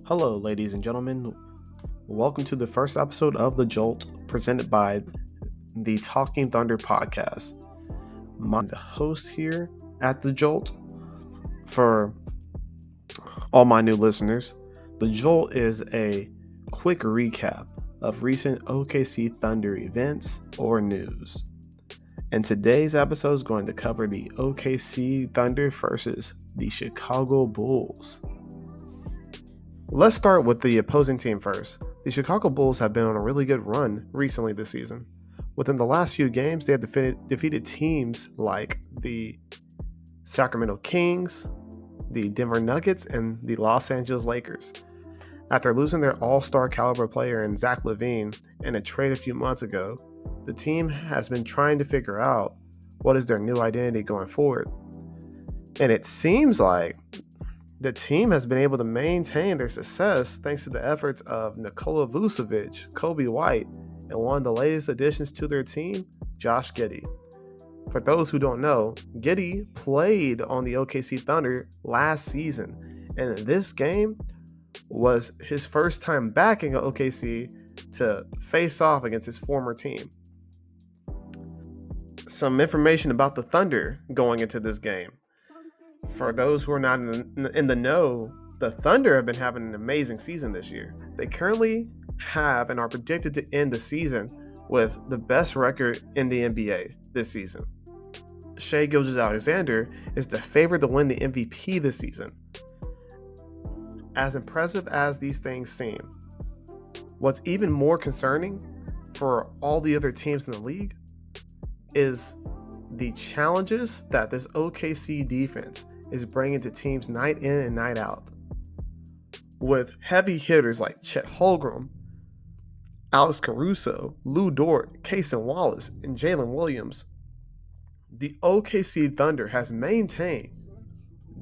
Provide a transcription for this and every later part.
Hello, ladies and gentlemen. Welcome to the first episode of The Jolt, presented by the Talking Thunder podcast. I'm the host here at The Jolt. For all my new listeners, The Jolt is a quick recap of recent OKC Thunder events or news. And today's episode is going to cover the OKC Thunder versus the Chicago Bulls. Let's start with the opposing team first. The Chicago Bulls have been on a really good run recently this season. Within the last few games, they have defeated teams like the Sacramento Kings, the Denver Nuggets, and the Los Angeles Lakers. After losing their all-star caliber player in Zach LaVine in a trade a few months ago, the team has been trying to figure out what is their new identity going forward. And it seems like the team has been able to maintain their success thanks to the efforts of Nikola Vucevic, Kobe White, and one of the latest additions to their team, Josh Giddey. For those who don't know, Giddey played on the OKC Thunder last season, and this game was his first time back in OKC to face off against his former team. Some information about the Thunder going into this game. For those who are not in the know, the Thunder have been having an amazing season this year. They currently have and are predicted to end the season with the best record in the NBA this season. Shai Gilgeous-Alexander is the favorite to win the MVP this season. As impressive as these things seem, what's even more concerning for all the other teams in the league is the challenges that this OKC defense is bringing to teams night in and night out. With heavy hitters like Chet Holmgren, Alex Caruso, Lou Dort, Cason Wallace, and Jalen Williams, the OKC Thunder has maintained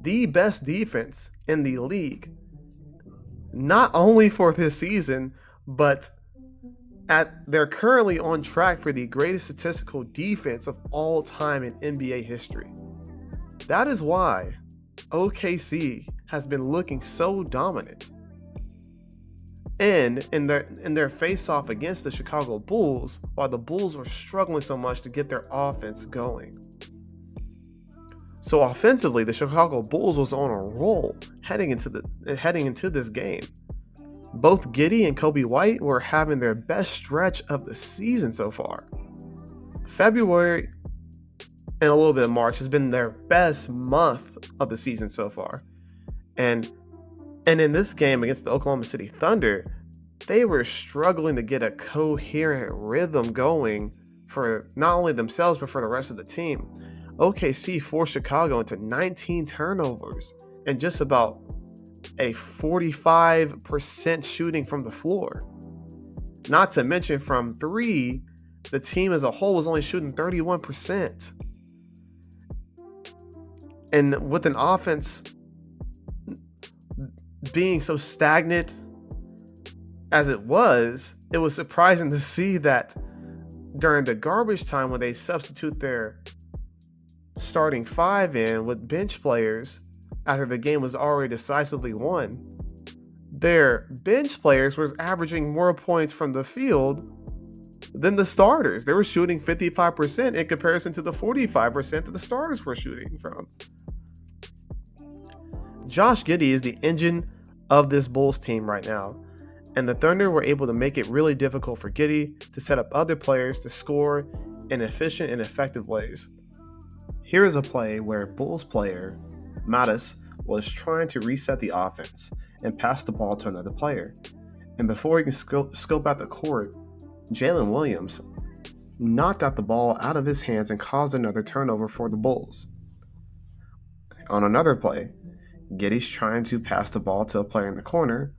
the best defense in the league, not only for this season, but they're currently on track for the greatest statistical defense of all time in NBA history. That is why OKC has been looking so dominant. And in their face-off against the Chicago Bulls, while the Bulls were struggling so much to get their offense going. So offensively, the Chicago Bulls was on a roll heading into this game. Both Giddey and Kobe White were having their best stretch of the season so far. February and a little bit of March has been their best month of the season so far. And in this game against the Oklahoma City Thunder, they were struggling to get a coherent rhythm going for not only themselves, but for the rest of the team. OKC forced Chicago into 19 turnovers and just about a 45% shooting from the floor. Not to mention from three, the team as a whole was only shooting 31%. And with an offense being so stagnant as it was surprising to see that during the garbage time when they substitute their starting five in with bench players after the game was already decisively won, their bench players was averaging more points from the field than the starters. They were shooting 55% in comparison to the 45% that the starters were shooting from. Josh Giddey is the engine of this Bulls team right now, and the Thunder were able to make it really difficult for Giddey to set up other players to score in efficient and effective ways. Here is a play where Bulls player Mattis was trying to reset the offense and pass the ball to another player. And before he can scope out the court, Jalen Williams knocked out the ball out of his hands and caused another turnover for the Bulls. On another play, Giddey's trying to pass the ball to a player in the corner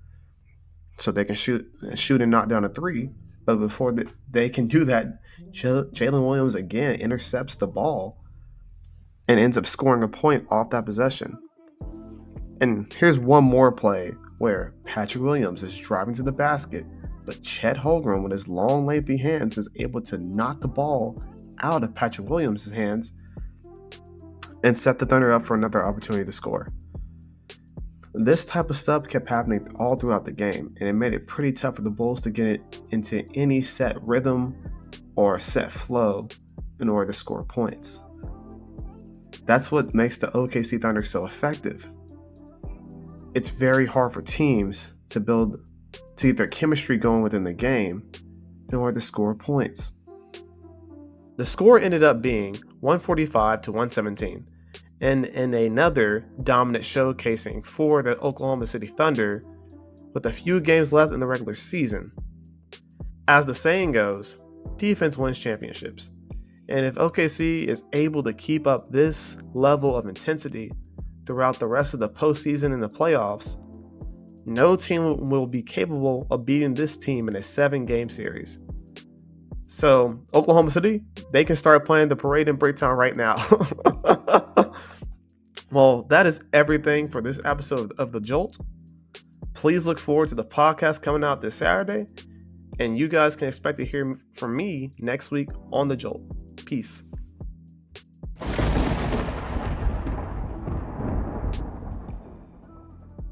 so they can shoot and knock down a three. But before they can do that, Jalen Williams again intercepts the ball and ends up scoring a point off that possession. And here's one more play where Patrick Williams is driving to the basket, but Chet Holmgren with his long, lengthy hands is able to knock the ball out of Patrick Williams' hands and set the Thunder up for another opportunity to score. This type of stuff kept happening all throughout the game, and it made it pretty tough for the Bulls to get it into any set rhythm or set flow in order to score points. That's what makes the OKC Thunder so effective. It's very hard for teams to get their chemistry going within the game in order to score points. The score ended up being 145 to 117, and in another dominant showcasing for the Oklahoma City Thunder with a few games left in the regular season. As the saying goes, defense wins championships. And if OKC is able to keep up this level of intensity throughout the rest of the postseason and the playoffs, no team will be capable of beating this team in a 7-game series. So, Oklahoma City, they can start playing the parade in Bricktown right now. Well, that is everything for this episode of The Jolt. Please look forward to the podcast coming out this Saturday. And you guys can expect to hear from me next week on The Jolt. Peace.